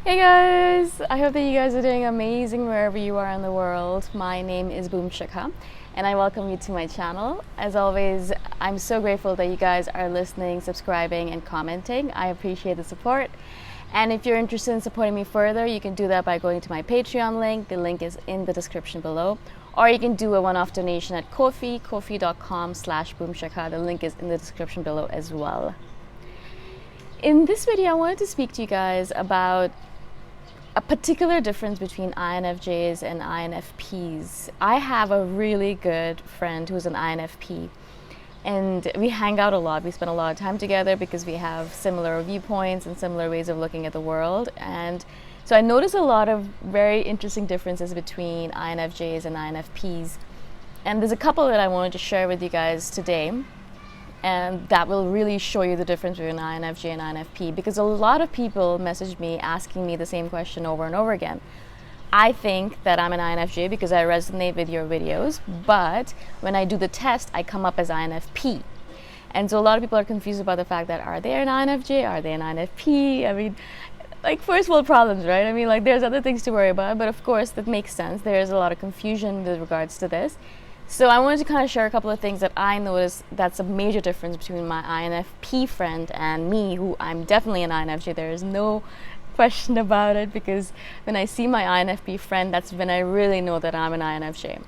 Hey guys! I hope that you guys are doing amazing wherever you are in the world. My name is Shikha and I welcome you to my channel. As always, I'm so grateful that you guys are listening, subscribing, and commenting. I appreciate the support. And if you're interested in supporting me further, you can do that by going to my Patreon link. The link is in the description below. Or you can do a one-off donation at ko-fi.com/boomshikha. The link is in the description below as well. In this video, I wanted to speak to you guys about a particular difference between INFJs and INFPs. I have a really good friend who's an INFP, and we hang out a lot. We spend a lot of time together because we have similar viewpoints and similar ways of looking at the world. And so I noticed a lot of very interesting differences between INFJs and INFPs. And there's a couple that I wanted to share with you guys today. And that will really show you the difference between INFJ and INFP, because a lot of people message me asking me the same question over and over again. I think that I'm an INFJ because I resonate with your videos, but when I do the test, I come up as INFP. And so a lot of people are confused about the fact that are they an INFJ? Are they an INFP? I mean, like first world problems, right? I mean, like there's other things to worry about, but of course that makes sense. There is a lot of confusion with regards to this. So I wanted to kind of share a couple of things that I noticed that's a major difference between my INFP friend and me, who I'm definitely an INFJ. There is no question about it, because when I see my INFP friend, that's when I really know that I'm an INFJ.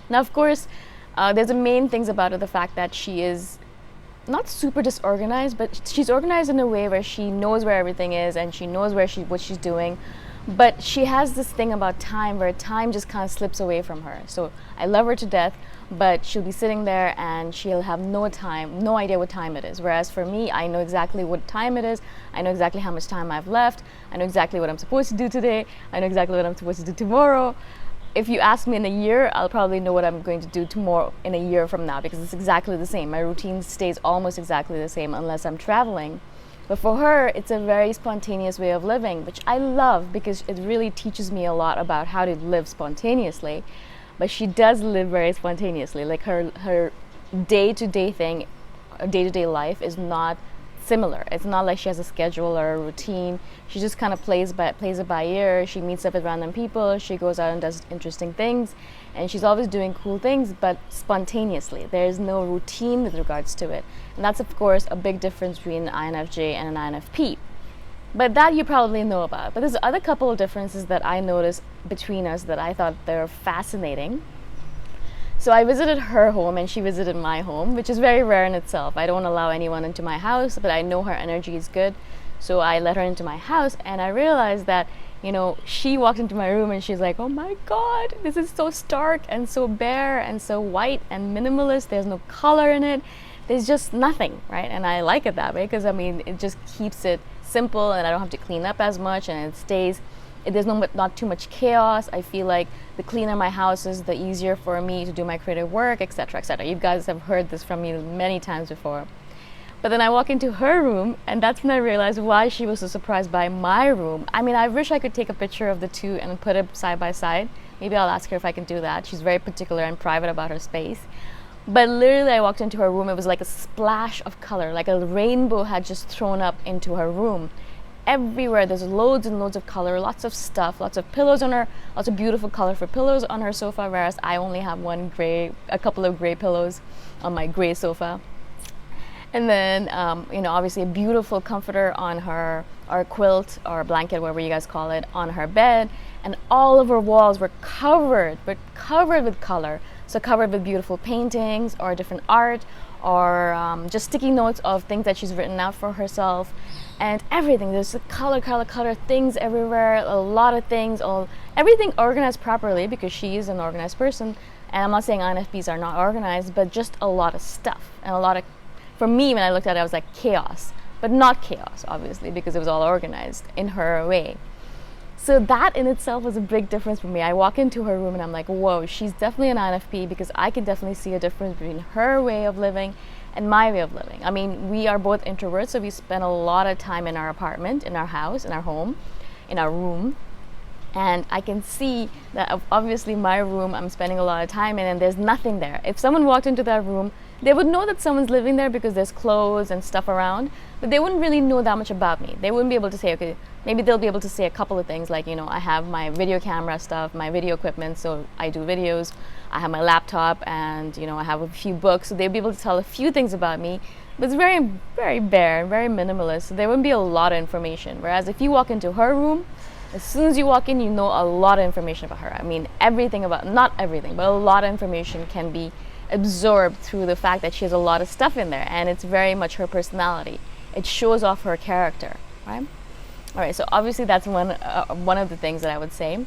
Now, of course, there's the main things about it, the fact that she is not super disorganized, but she's organized in a way where she knows where everything is and she knows what she's doing. But she has this thing about time where time just kind of slips away from her. So I love her to death, but she'll be sitting there and she'll have no idea what time it is. Whereas for me, I know exactly what time it is. I know exactly how much time I've left. I know exactly what I'm supposed to do today. I know exactly what I'm supposed to do tomorrow. If you ask me in a year, I'll probably know what I'm going to do tomorrow in a year from now, because it's exactly the same. My routine stays almost exactly the same unless I'm traveling. But for her, it's a very spontaneous way of living, which I love because it really teaches me a lot about how to live spontaneously. But she does live very spontaneously. Like her day-to-day thing, day-to-day life is not similar. It's not like she has a schedule or a routine. She just kind of plays it by ear. She meets up with random people. She goes out and does interesting things. And she's always doing cool things, but spontaneously. There is no routine with regards to it. And that's, of course, a big difference between an INFJ and an INFP. But that you probably know about. But there's other couple of differences that I noticed between us that I thought they were fascinating. So I visited her home and she visited my home, which is very rare in itself. I don't allow anyone into my house, but I know her energy is good. So I let her into my house, and I realized that, you know, she walked into my room and she's like, oh my God, this is so stark and so bare and so white and minimalist. There's no color in it. There's just nothing, right? And I like it that way because, I mean, it just keeps it simple and I don't have to clean up as much, and there's not too much chaos. I feel like the cleaner my house is, the easier for me to do my creative work, etc., etc. You guys have heard this from me many times before. But then I walk into her room, and that's when I realized why she was so surprised by my room. I mean, I wish I could take a picture of the two and put it side by side. Maybe I'll ask her if I can do that. She's very particular and private about her space. But literally, I walked into her room. It was like a splash of color, like a rainbow had just thrown up into her room. Everywhere there's loads and loads of color, lots of stuff, lots of pillows on her, lots of beautiful colorful pillows on her sofa, whereas I only have a couple of gray pillows on my gray sofa. And then, obviously a beautiful comforter on her, or quilt, or blanket, whatever you guys call it, on her bed. And all of her walls were covered with color. So covered with beautiful paintings, or different art, or just sticky notes of things that she's written out for herself. And everything, there's color things everywhere, a lot of things, everything organized properly, because she is an organized person. And I'm not saying INFPs are not organized, but just a lot of stuff, and for me, when I looked at it, I was like chaos, but not chaos, obviously, because it was all organized in her way. So that in itself was a big difference for me. I walk into her room and I'm like, whoa, she's definitely an INFP, because I can definitely see a difference between her way of living and my way of living. I mean, we are both introverts, so we spend a lot of time in our apartment, in our house, in our home, in our room. And I can see that obviously my room I'm spending a lot of time in, and there's nothing there. If someone walked into that room, They would know that someone's living there because there's clothes and stuff around, but they wouldn't really know that much about me. They wouldn't be able to say, okay, maybe they'll be able to say a couple of things like, you know, I have my video camera stuff, my video equipment, so I do videos. I have my laptop, and, you know, I have a few books, so they'll be able to tell a few things about me, but it's very, very bare, very minimalist, so there wouldn't be a lot of information. Whereas if you walk into her room, as soon as you walk in, you know a lot of information about her. I mean, everything about, not everything, but a lot of information can be absorbed through the fact that she has a lot of stuff in there, and it's very much her personality. It shows off her character, right? All right, so obviously that's one of the things that I would say.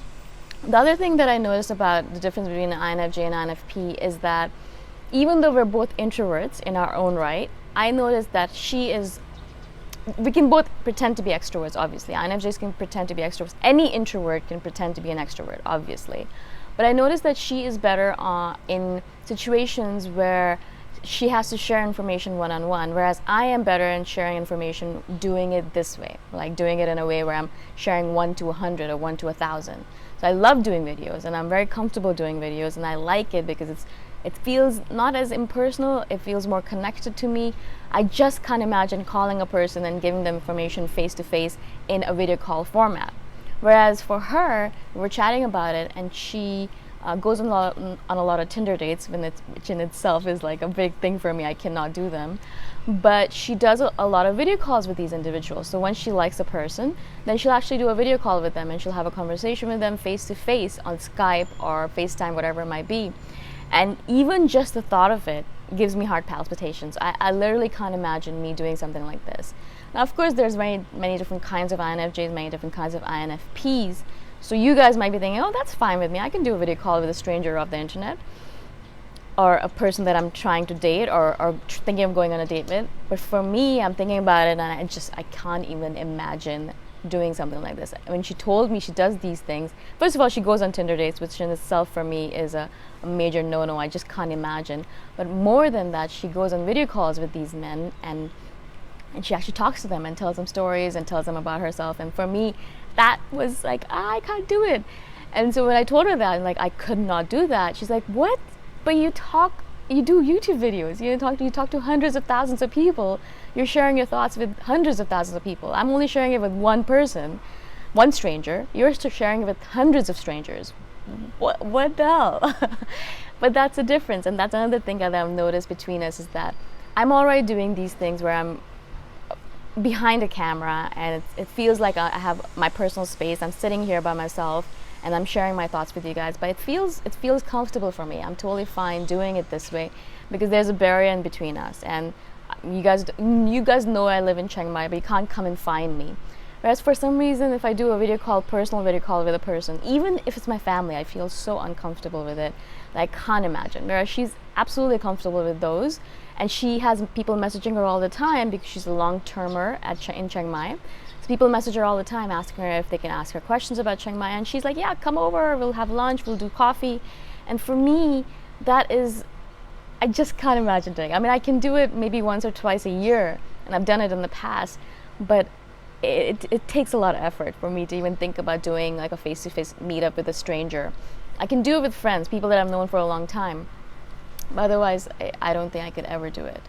The other thing that I noticed about the difference between an INFJ and INFP is that even though we're both introverts in our own right, I noticed that we can both pretend to be extroverts, obviously. INFJs can pretend to be extroverts. Any introvert can pretend to be an extrovert, obviously. But I noticed that she is better in situations where she has to share information one-on-one, whereas I am better in sharing information doing it this way, like doing it in a way where I'm sharing 1 to 100 or 1 to 1,000. So I love doing videos, and I'm very comfortable doing videos, and I like it because it feels not as impersonal, it feels more connected to me. I just can't imagine calling a person and giving them information face-to-face in a video call format. Whereas for her, we're chatting about it, and she goes on a lot of Tinder dates, which in itself is like a big thing for me. I cannot do them. But she does a lot of video calls with these individuals. So when she likes a person, then she'll actually do a video call with them, and she'll have a conversation with them face-to-face on Skype or FaceTime, whatever it might be. And even just the thought of it gives me heart palpitations. I literally can't imagine me doing something like this. Now, of course, there's many different kinds of INFJs, many different kinds of INFPs. So you guys might be thinking, oh, that's fine with me. I can do a video call with a stranger off the internet, or a person that I'm trying to date or thinking of going on a date with. But for me, I'm thinking about it, and I can't even imagine doing something like this. When she told me she does these things, first of all, she goes on Tinder dates, which in itself for me is a major no-no. I just can't imagine. But more than that, she goes on video calls with these men, and she actually talks to them and tells them stories and tells them about herself. And for me, that was like, I can't do it. And so when I told her that, like, I could not do that, she's like, what? But you do YouTube videos, you talk to hundreds of thousands of people, you're sharing your thoughts with hundreds of thousands of people. I'm only sharing it with one person, one stranger. You're sharing it with hundreds of strangers. What the hell? But that's the difference, and that's another thing that I've noticed between us, is that I'm already doing these things where I'm behind a camera, and it feels like I have my personal space. I'm sitting here by myself, and I'm sharing my thoughts with you guys, but it feels comfortable for me. I'm totally fine doing it this way because there's a barrier in between us, and you guys know I live in Chiang Mai, but you can't come and find me. Whereas for some reason, if I do a personal video call with a person, even if it's my family, I feel so uncomfortable with it that I can't imagine. Whereas she's absolutely comfortable with those, and she has people messaging her all the time because she's a long-termer in Chiang Mai. So people message her all the time asking her if they can ask her questions about Chiang Mai, and she's like, yeah, come over, we'll have lunch, we'll do coffee. And for me, that is, I just can't imagine doing it. I mean, I can do it maybe once or twice a year, and I've done it in the past, but it takes a lot of effort for me to even think about doing like a face-to-face meetup with a stranger. I can do it with friends, people that I've known for a long time, but otherwise I don't think I could ever do it.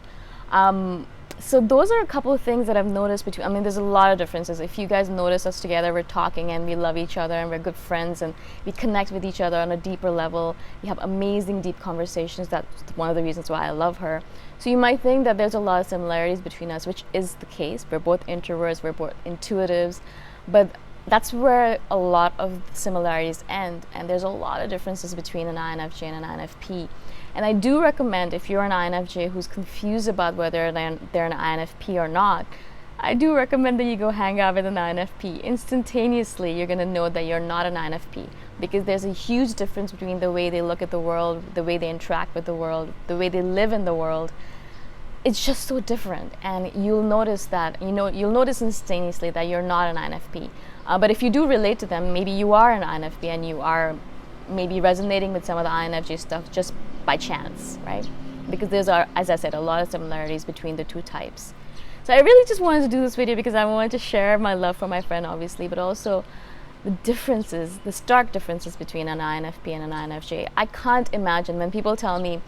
So those are a couple of things that I've noticed between, I mean, there's a lot of differences. If you guys notice us together, we're talking and we love each other and we're good friends and we connect with each other on a deeper level. We have amazing deep conversations. That's one of the reasons why I love her. So you might think that there's a lot of similarities between us, which is the case. We're both introverts, we're both intuitives, but that's where a lot of similarities end, and there's a lot of differences between an INFJ and an INFP. And I do recommend, if you're an INFJ who's confused about whether they're an INFP or not, I do recommend that you go hang out with an INFP. Instantaneously, you're going to know that you're not an INFP, because there's a huge difference between the way they look at the world, the way they interact with the world, the way they live in the world. It's just so different, and you'll notice that, you'll notice instantaneously that you're not an INFP. But if you do relate to them, maybe you are an INFP and you are maybe resonating with some of the INFJ stuff just by chance, right? Because there's, as I said, a lot of similarities between the two types. So I really just wanted to do this video because I wanted to share my love for my friend, obviously, but also the differences, the stark differences between an INFP and an INFJ. I can't imagine when people tell me,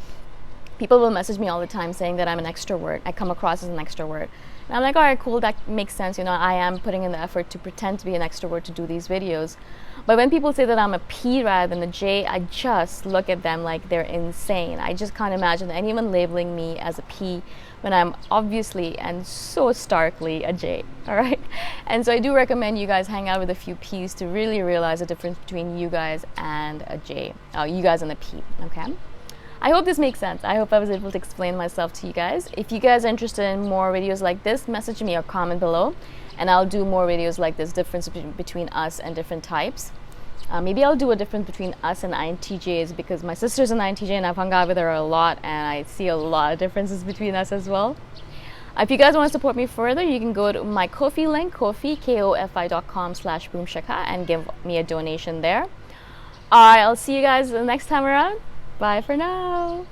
People will message me all the time saying that I'm an extrovert. I come across as an extrovert. And I'm like, all right, cool, that makes sense. You know, I am putting in the effort to pretend to be an extrovert to do these videos. But when people say that I'm a P rather than a J, I just look at them like they're insane. I just can't imagine anyone labeling me as a P when I'm obviously and so starkly a J, all right? And so I do recommend you guys hang out with a few Ps to really realize the difference between you guys and a J, you guys and a P, okay? I hope this makes sense. I hope I was able to explain myself to you guys. If you guys are interested in more videos like this, message me or comment below, and I'll do more videos like this, difference between us and different types. Maybe I'll do a difference between us and INTJs, because my sister's an INTJ and I've hung out with her a lot, and I see a lot of differences between us as well. If you guys want to support me further, you can go to my Ko-fi link, kofi.com/boomshikha, and give me a donation there. Alright, I'll see you guys the next time around. Bye for now.